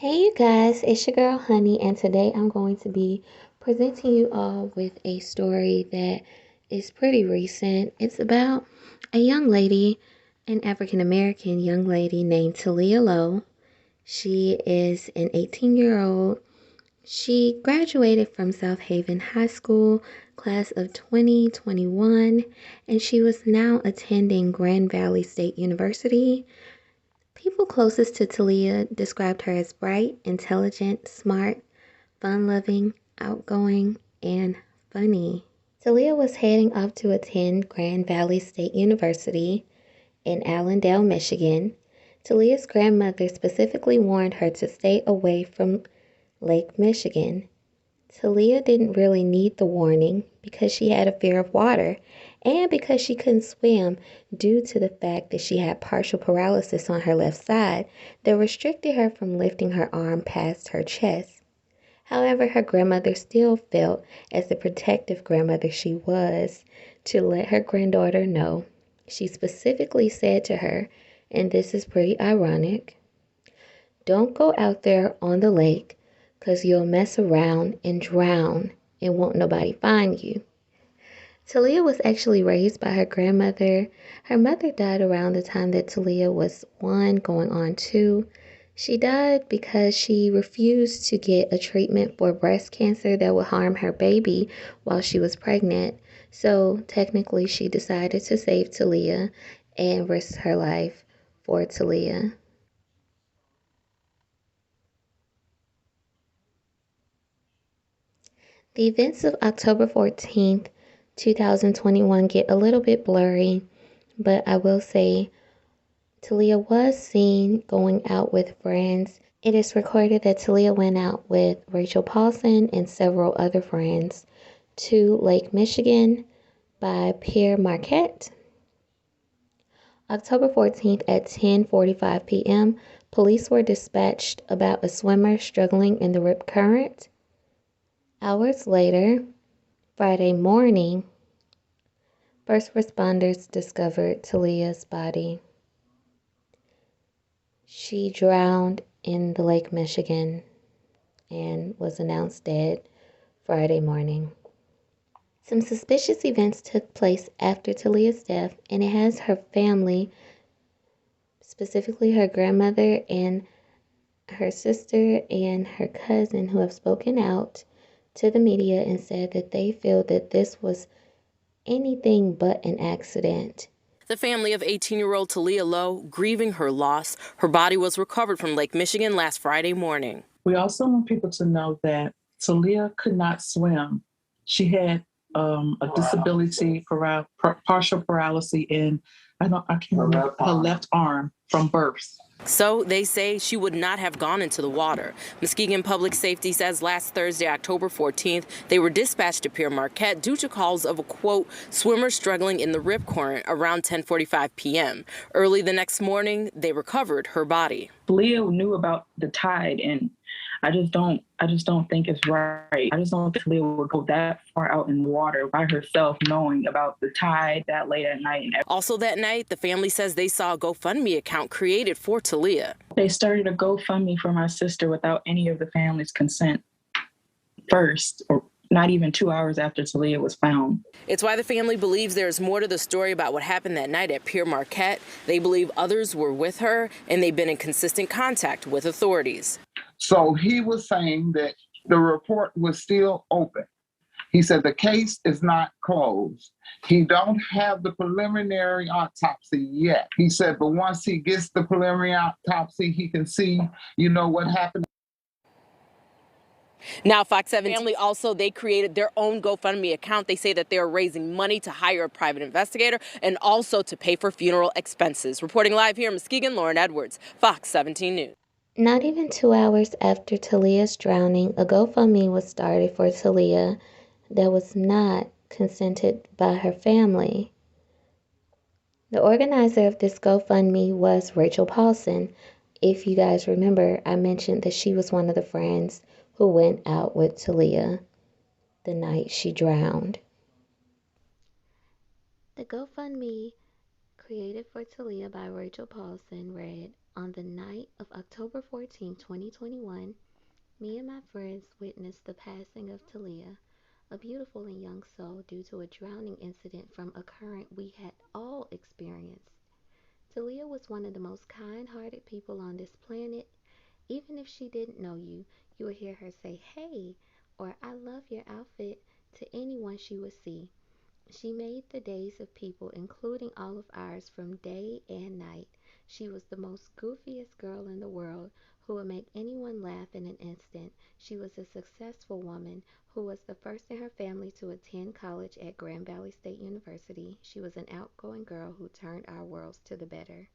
Hey you guys, it's your girl Honey, and today I'm going to be presenting you all with a story that is pretty recent. It's about a young lady, an African American young lady named Taleah Lowe. She is an 18-year-old. She graduated from South Haven High School, class of 2021, and she was now attending Grand Valley State University. People closest to Taleah described her as bright, intelligent, smart, fun-loving, outgoing, and funny. Taleah was heading off to attend Grand Valley State University in Allendale, Michigan. Taleah's grandmother specifically warned her to stay away from Lake Michigan. Taleah didn't really need the warning because she had a fear of water and because she couldn't swim due to the fact that she had partial paralysis on her left side that restricted her from lifting her arm past her chest. However, her grandmother still felt, as the protective grandmother she was, to let her granddaughter know. She specifically said to her, and this is pretty ironic, "Don't go out there on the lake, 'cause you'll mess around and drown and won't nobody find you." Taleah was actually raised by her grandmother. Her mother died around the time that Taleah was 1, going on 2. She died because she refused to get a treatment for breast cancer that would harm her baby while she was pregnant. So technically she decided to save Taleah and risk her life for Taleah. The events of October 14th, 2021 get a little bit blurry, but I will say Taleah was seen going out with friends. It is recorded that Taleah went out with Rachel Paulson and several other friends to Lake Michigan by Pierre Marquette. October 14th at 10:45 p.m., police were dispatched about a swimmer struggling in the rip current. Hours later, Friday morning, first responders discovered Taleah's body. She drowned in the Lake Michigan and was announced dead Friday morning. Some suspicious events took place after Taleah's death, and it has her family, specifically her grandmother and her sister and her cousin, who have spoken out to the media and said that they feel that this was anything but an accident. The family of 18-year-old Taleah Lowe grieving her loss. Her body was recovered from Lake Michigan last Friday morning. We also want people to know that Taleah could not swim. She had a disability, partial paralysis in, I can't remember, her left arm from birth. So they say she would not have gone into the water. Muskegon Public Safety says last Thursday, October 14th, they were dispatched to Pierre Marquette due to calls of a, quote, swimmer struggling in the rip current around 10:45 p.m. Early the next morning, they recovered her body. Taleah knew about the tide, and I just don't think it's right. I just don't think Taleah would go that far out in the water by herself, knowing about the tide that late at night. Also that night, the family says they saw a GoFundMe account created for Taleah. They started a GoFundMe for my sister without any of the family's consent first, or not even 2 hours after Taleah was found. It's why the family believes there's more to the story about what happened that night at Pierre Marquette. They believe others were with her, and they've been in consistent contact with authorities. So he was saying that the report was still open. He said the case is not closed. He don't have the preliminary autopsy yet. He said, but once he gets the preliminary autopsy, he can see, what happened. Now, Fox 7 family also, they created their own GoFundMe account. They say that they're raising money to hire a private investigator and also to pay for funeral expenses. Reporting live here in Muskegon, Lauren Edwards, Fox 17 News. Not even 2 hours after Taleah's drowning, a GoFundMe was started for Taleah that was not consented by her family. The organizer of this GoFundMe was Rachel Paulson. If you guys remember, I mentioned that she was one of the friends who went out with Taleah the night she drowned. The GoFundMe created for Taleah by Rachel Paulson read, On the night of October 14, 2021, me and my friends witnessed the passing of Taleah, a beautiful and young soul, due to a drowning incident from a current we had all experienced. Taleah was one of the most kind-hearted people on this planet. Even if she didn't know you, you would hear her say, "Hey," or "I love your outfit," to anyone she would see. She made the days of people, including all of ours, from day and night. She was the most goofiest girl in the world, who would make anyone laugh in an instant. She was a successful woman who was the first in her family to attend college at Grand Valley State University. She was an outgoing girl who turned our worlds to the better.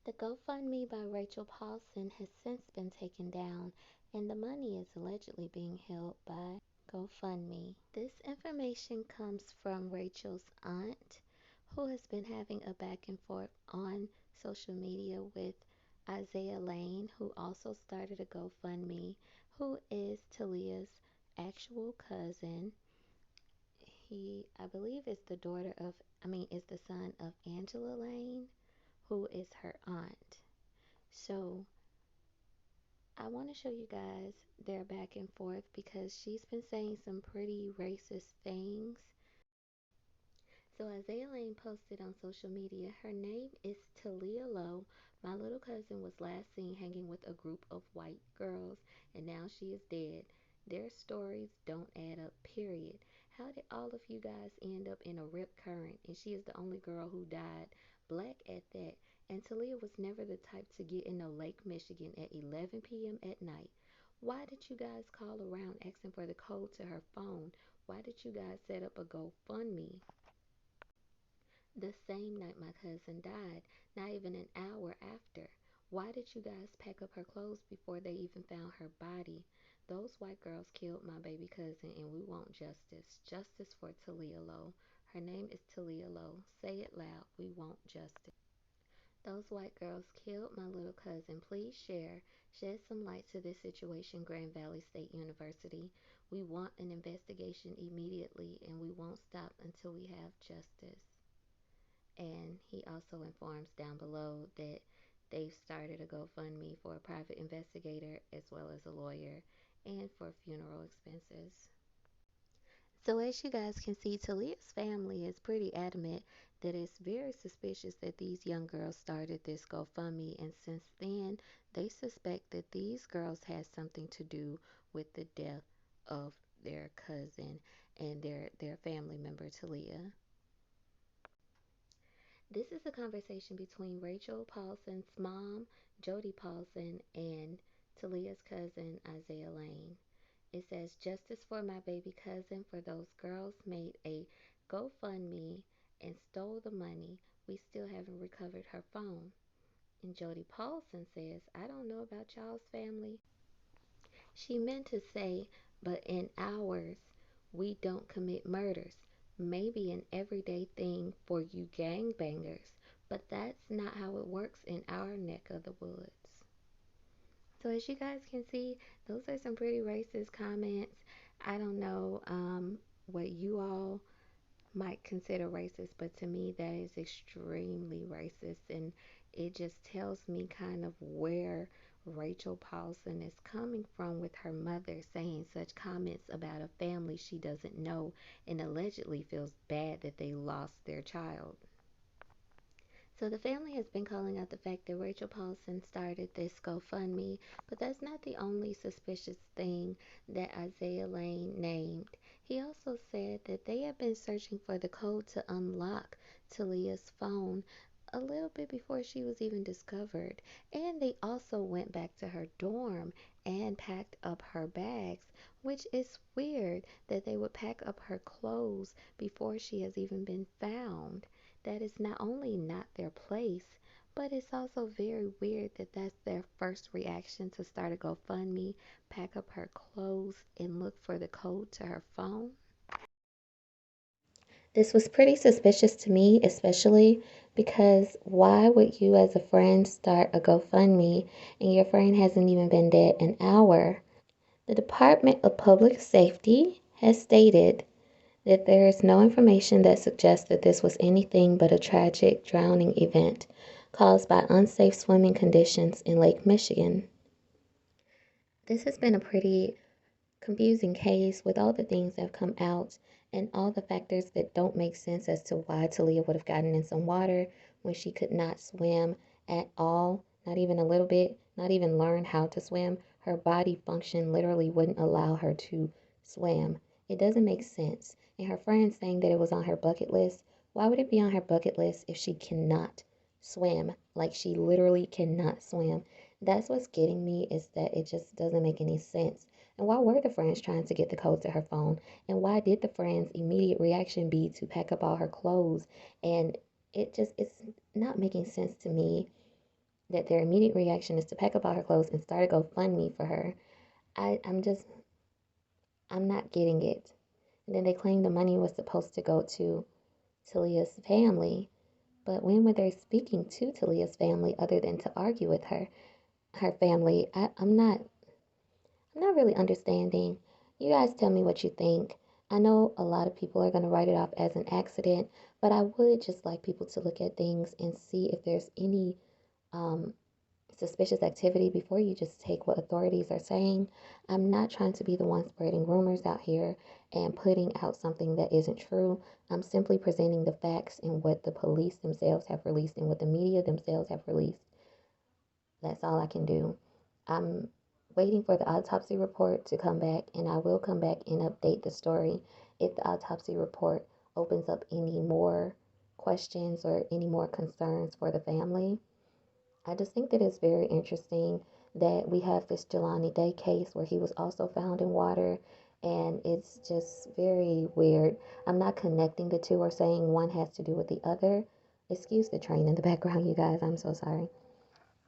The GoFundMe by Rachel Paulson has since been taken down, and the money is allegedly being held by GoFundMe. This information comes from Rachel's aunt, who has been having a back and forth on social media with Isaiah Lane, who also started a GoFundMe, who is Taleah's actual cousin. He, I believe, is the son of Angela Lane, who is her aunt. So I want to show you guys their back and forth because she's been saying some pretty racist things. So Isaiah Lane posted on social media, her name is Taleah Lowe. My little cousin was last seen hanging with a group of white girls, and now she is dead. Their stories don't add up, period. How did all of you guys end up in a rip current? And she is the only girl who died, black at that. And Taleah was never the type to get into Lake Michigan at 11 p.m. at night. Why did you guys call around asking for the code to her phone? Why did you guys set up a GoFundMe the same night my cousin died, not even an hour after? Why did you guys pack up her clothes before they even found her body? Those white girls killed my baby cousin, and we want justice. Justice for Taleah Lowe. Her name is Taleah Lowe. Say it loud. We want justice. Those white girls killed my little cousin. Please share. Shed some light to this situation, Grand Valley State University. We want an investigation immediately, and we won't stop until we have justice. And he also informs down below that they've started a GoFundMe for a private investigator as well as a lawyer and for funeral expenses. So as you guys can see, Taleah's family is pretty adamant that it's very suspicious that these young girls started this GoFundMe, and since then they suspect that these girls had something to do with the death of their cousin and their family member Taleah. This is a conversation between Rachel Paulson's mom, Jody Paulson, and Taleah's cousin, Isaiah Lane. It says, "Justice for my baby cousin, for those girls made a GoFundMe and stole the money. We still haven't recovered her phone." And Jody Paulson says, "I don't know about y'all's family." She meant to say, "but in ours, we don't commit murders. Maybe an everyday thing for you gangbangers, but that's not how it works in our neck of the woods." So as you guys can see, those are some pretty racist comments. I don't know what you all might consider racist, but to me that is extremely racist, and it just tells me kind of where Rachel Paulson is coming from with her mother saying such comments about a family she doesn't know and allegedly feels bad that they lost their child. So the family has been calling out the fact that Rachel Paulson started this GoFundMe, but that's not the only suspicious thing that Isaiah Lane named. He also said that they have been searching for the code to unlock Taleah's phone a little bit before she was even discovered. And they also went back to her dorm and packed up her bags, which is weird that they would pack up her clothes before she has even been found. That is not only not their place, but it's also very weird that that's their first reaction to start a GoFundMe, pack up her clothes, and look for the code to her phone. This was pretty suspicious to me, especially because why would you as a friend start a GoFundMe and your friend hasn't even been dead an hour? The Department of Public Safety has stated that there is no information that suggests that this was anything but a tragic drowning event caused by unsafe swimming conditions in Lake Michigan. This has been a pretty confusing case with all the things that have come out and all the factors that don't make sense as to why Taleah would have gotten in some water when she could not swim at all, not even a little bit, not even learn how to swim. Her body function literally wouldn't allow her to swim. It doesn't make sense. And her friend saying that it was on her bucket list. Why would it be on her bucket list if she cannot swim? Like she literally cannot swim. That's what's getting me, is that it just doesn't make any sense. And why were the friends trying to get the code to her phone? And why did the friends' immediate reaction be to pack up all her clothes? And it's not making sense to me that their immediate reaction is to pack up all her clothes and start a GoFundMe for her. I'm not getting it. And then they claim the money was supposed to go to Taleah's family. But when were they speaking to Taleah's family other than to argue with her family? I'm not really understanding. You guys tell me what you think. I know a lot of people are going to write it off as an accident, but I would just like people to look at things and see if there's any um, suspicious activity before you just take what authorities are saying. I'm not trying to be the one spreading rumors out here and putting out something that isn't true. I'm simply presenting the facts and what the police themselves have released and what the media themselves have released. That's all I can do. I'm waiting for the autopsy report to come back, and I will come back and update the story if the autopsy report opens up any more questions or any more concerns for the family. I just think that it's very interesting that we have this Jelani Day case where he was also found in water, and it's just very weird. I'm not connecting the two or saying one has to do with the other. Excuse the train in the background, you guys. I'm so sorry.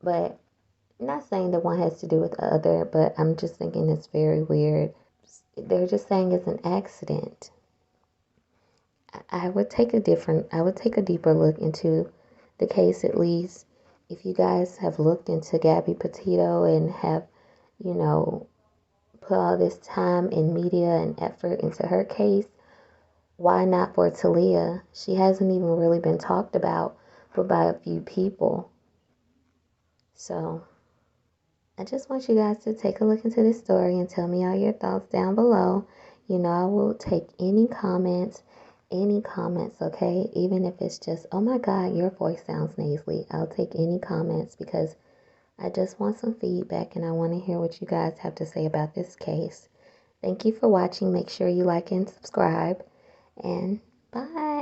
But not saying that one has to do with the other, but I'm just thinking it's very weird. They're just saying it's an accident. I would take a deeper look into the case at least. If you guys have looked into Gabby Petito and have, you know, put all this time and media and effort into her case, why not for Taleah? She hasn't even really been talked about but by a few people. So I just want you guys to take a look into this story and tell me all your thoughts down below. You know, I will take any comments, okay? Even if it's just, oh my God, your voice sounds nasally. I'll take any comments because I just want some feedback and I want to hear what you guys have to say about this case. Thank you for watching. Make sure you like and subscribe. And bye.